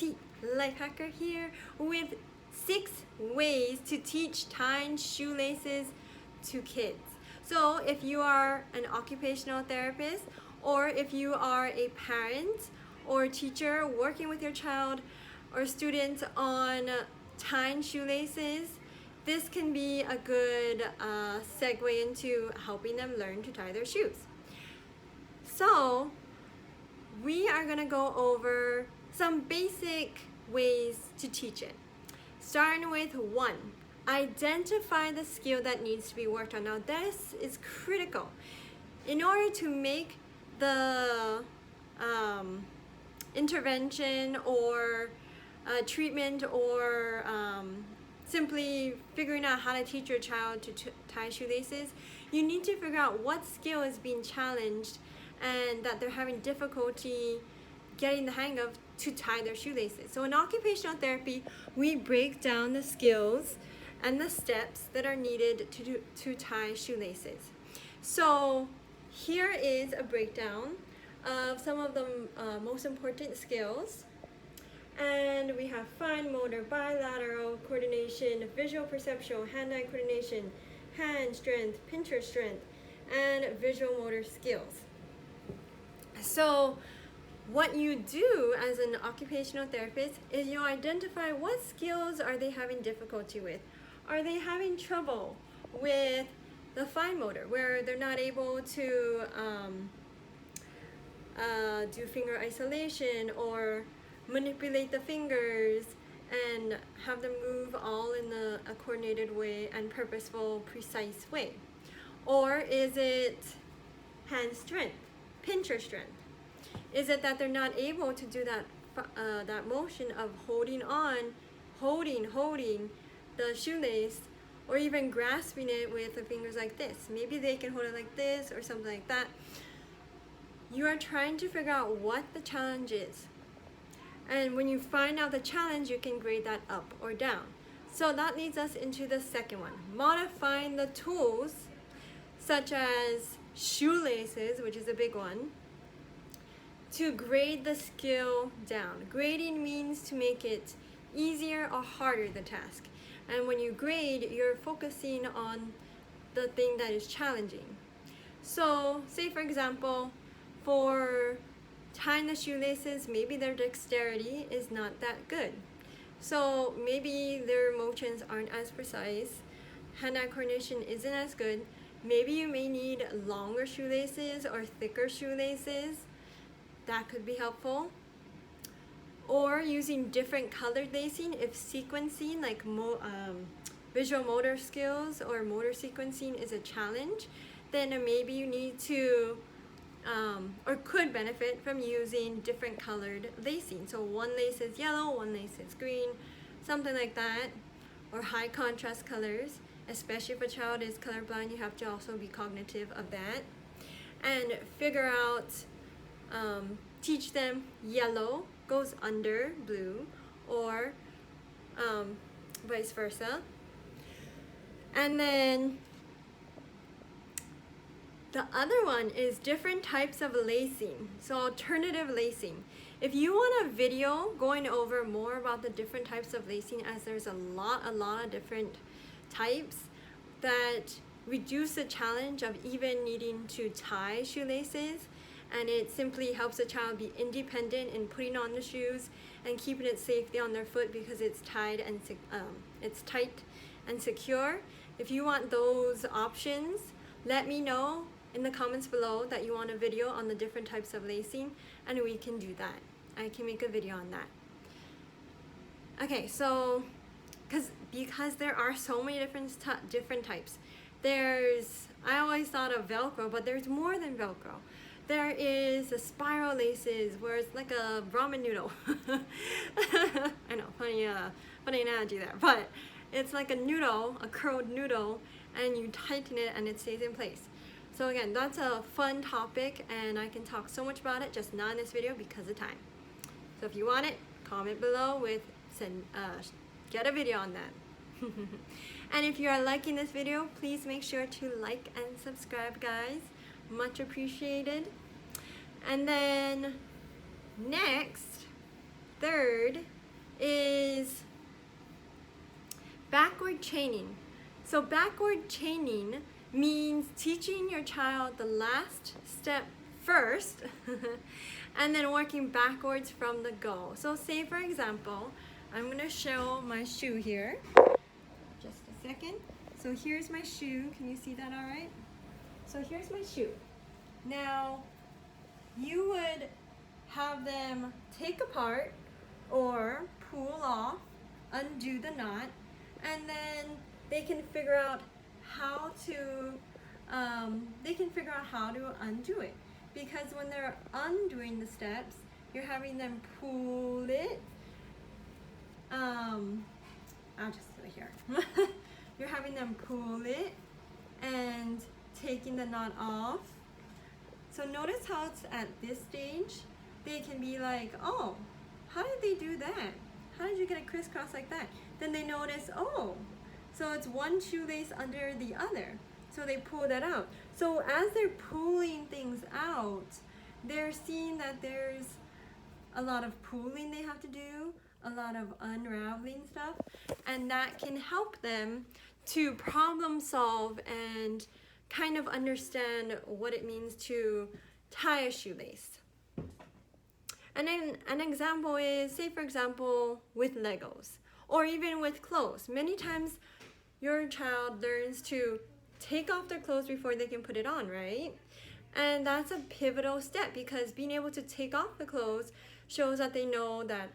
IT life hacker here with 6 ways to teach tying shoelaces to kids. So if you are an occupational therapist, or if you are a parent or teacher working with your child or student on tying shoelaces, this can be a good segue into helping them learn to tie their shoes. So we are going to go over some basic ways to teach it. Starting with 1, identify the skill that needs to be worked on. Now this is critical. In order to make the intervention or treatment or simply figuring out how to teach your child to tie shoelaces, you need to figure out what skill is being challenged and that they're having difficulty getting the hang of to tie their shoelaces. So in occupational therapy, we break down the skills and the steps that are needed to tie shoelaces. So here is a breakdown of some of the most important skills. And we have fine motor, bilateral coordination, visual perceptual, hand-eye coordination, hand strength, pincher strength, and visual motor skills. So what you do as an occupational therapist is you identify what skills are they having difficulty with. Are they having trouble with the fine motor, where they're not able to do finger isolation or manipulate the fingers and have them move all in a coordinated way and purposeful, precise way? Or is it hand strength, pincher strength? Is it that they're not able to do that motion of holding the shoelace, or even grasping it with the fingers like this? Maybe they can hold it like this or something like that. You are trying to figure out what the challenge is. And when you find out the challenge, you can grade that up or down. So that leads us into the second one, modifying the tools such as shoelaces, which is a big one, to grade the skill down. Grading means to make it easier or harder, the task. And when you grade, you're focusing on the thing that is challenging. So say for example, for tying the shoelaces, maybe their dexterity is not that good. So maybe their motions aren't as precise, hand-eye coordination isn't as good. Maybe you may need longer shoelaces or thicker shoelaces. That could be helpful. Or using different colored lacing if sequencing, like visual motor skills or motor sequencing, is a challenge, then maybe you need to or could benefit from using different colored lacing. So one lace is yellow, one lace is green, something like that. Or high contrast colors, especially if a child is colorblind, you have to also be cognitive of that. And figure out, teach them yellow goes under blue, or vice versa. And then the other one is different types of lacing, so alternative lacing. If you want a video going over more about the different types of lacing, as there's a lot of different types that reduce the challenge of even needing to tie shoelaces, and it simply helps a child be independent in putting on the shoes and keeping it safely on their foot because it's tied and it's tight and secure. If you want those options, let me know in the comments below that you want a video on the different types of lacing, and we can do that. I can make a video on that. Okay, so because there are so many different types. I always thought of Velcro, but there's more than Velcro. There is the spiral laces, where it's like a ramen noodle. I know, funny analogy there, but it's like a noodle, a curled noodle, and you tighten it and it stays in place. So again, that's a fun topic, and I can talk so much about it, just not in this video because of time. So if you want it, comment below with get a video on that. And if you are liking this video, please make sure to like and subscribe, guys. Much appreciated. And then next, third is backward chaining. So backward chaining means teaching your child the last step first and then working backwards from the goal. So say for example, I'm going to show my shoe here. Just a second. So here's my shoe. Can you see that all right? So here's my shoe. Now, you would have them take apart or pull off, undo the knot, and then they can figure out how to undo it. Because when they're undoing the steps, you're having them pull it. I'll just do it here. You're having them pull it and taking the knot off. So notice how it's at this stage. They can be like, oh, how did they do that? How did you get a crisscross like that? Then they notice, oh, so it's one shoelace under the other. So they pull that out. So as they're pulling things out, they're seeing that there's a lot of pulling they have to do, a lot of unraveling stuff, and that can help them to problem solve and kind of understand what it means to tie a shoelace. And then an example is, say for example, with Legos or even with clothes. Many times your child learns to take off their clothes before they can put it on, right? And that's a pivotal step because being able to take off the clothes shows that they know that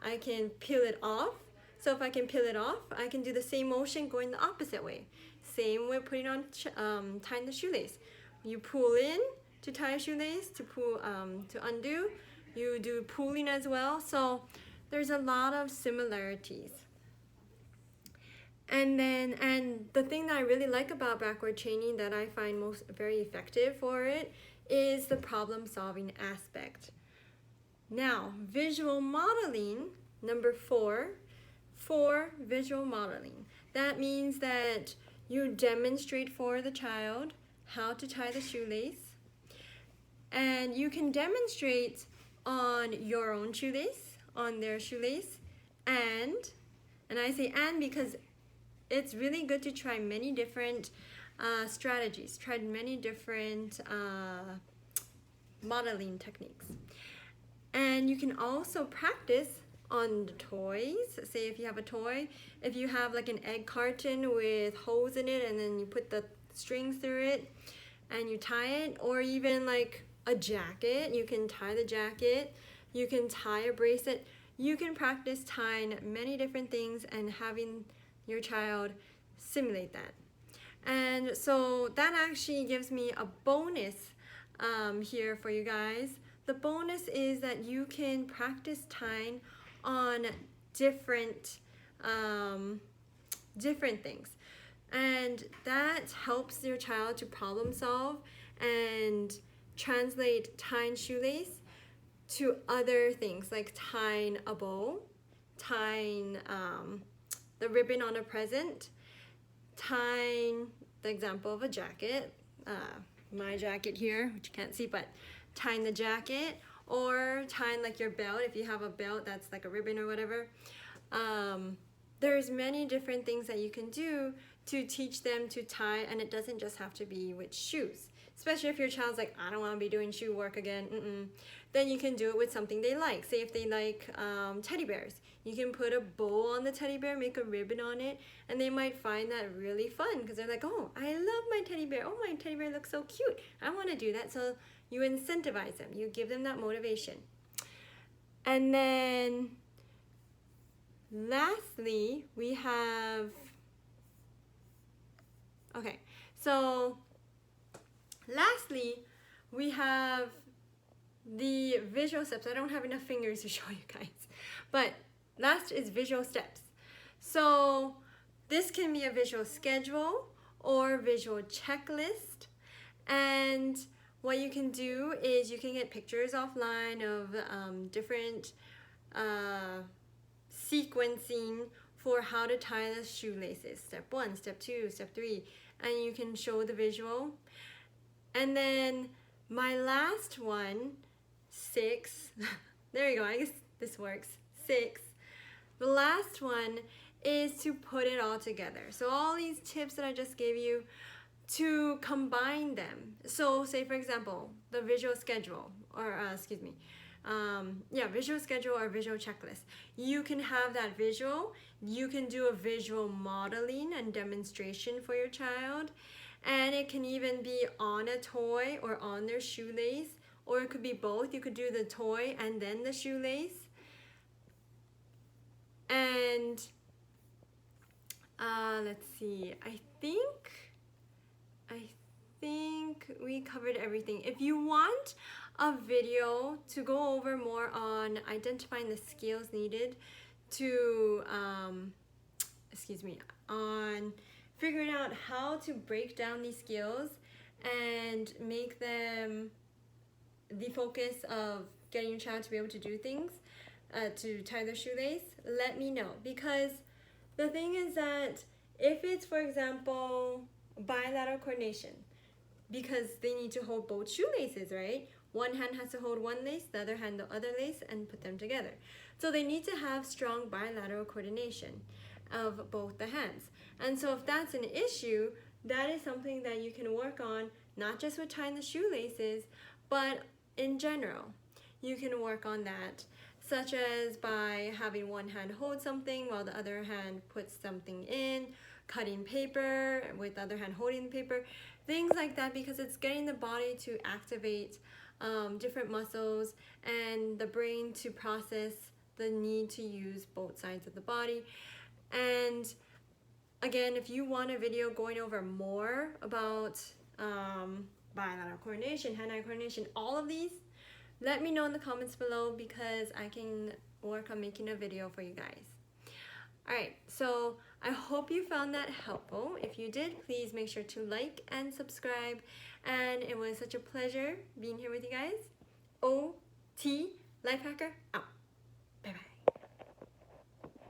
I can peel it off. So if I can peel it off, I can do the same motion going the opposite way. Same with putting on, tying the shoelace. You pull in to tie a shoelace, to undo. You do pulling as well. So there's a lot of similarities. And the thing that I really like about backward chaining that I find very effective for it is the problem solving aspect. Now, visual modeling, number 4, visual modeling. That means that you demonstrate for the child how to tie the shoelace, and you can demonstrate on your own shoelace, on their shoelace, and I say and because it's really good to try many different strategies, try many different modeling techniques. And you can also practice on the toys. Say if you have a toy, if you have like an egg carton with holes in it and then you put the strings through it and you tie it, or even like a jacket, you can tie the jacket, you can tie a bracelet. You can practice tying many different things and having your child simulate that. And so that actually gives me a bonus here for you guys. The bonus is that you can practice tying on different things, and that helps your child to problem solve and translate tying shoelace to other things like tying a bow, tying the ribbon on a present, tying the example of a jacket, my jacket here, which you can't see, but tying the jacket, or tying like your belt if you have a belt that's like a ribbon or whatever. There's many different things that you can do to teach them to tie, and it doesn't just have to be with shoes. Especially if your child's like, I don't want to be doing shoe work again, then you can do it with something they like. Say if they like teddy bears, you can put a bow on the teddy bear, make a ribbon on it, and they might find that really fun because they're like, oh, I love my teddy bear. Oh, my teddy bear looks so cute. I want to do that. So you incentivize them. You give them that motivation. And then lastly, we have, okay, so lastly, we have the visual steps. I don't have enough fingers to show you guys, but last is visual steps. So this can be a visual schedule or visual checklist, and what you can do is you can get pictures offline of different sequencing for how to tie the shoelaces. Step 1, step 2, step 3, and you can show the visual. And then my last one, 6, there you go, I guess this works. 6, the last one is to put it all together. So all these tips that I just gave you, to combine them. So say for example, the visual schedule, or visual schedule or visual checklist. You can have that visual, you can do a visual modeling and demonstration for your child, and it can even be on a toy or on their shoelace, or it could be both. You could do the toy and then the shoelace. And let's see, I think we covered everything. If you want a video to go over more on identifying the skills needed to, on figuring out how to break down these skills and make them the focus of getting your child to be able to do things, to tie their shoelace, let me know. Because the thing is that if it's, for example, bilateral coordination, because they need to hold both shoelaces, right? One hand has to hold one lace, the other hand the other lace, and put them together. So they need to have strong bilateral coordination of both the hands. And so if that's an issue, that is something that you can work on, not just with tying the shoelaces, but in general. You can work on that, such as by having one hand hold something while the other hand puts something in, cutting paper with the other hand holding the paper, things like that, because it's getting the body to activate different muscles and the brain to process the need to use both sides of the body. And again, if you want a video going over more about bilateral coordination, hand-eye coordination, all of these, let me know in the comments below, because I can work on making a video for you guys. Alright, so I hope you found that helpful. If you did, please make sure to like and subscribe. And it was such a pleasure being here with you guys. OT Lifehacker out.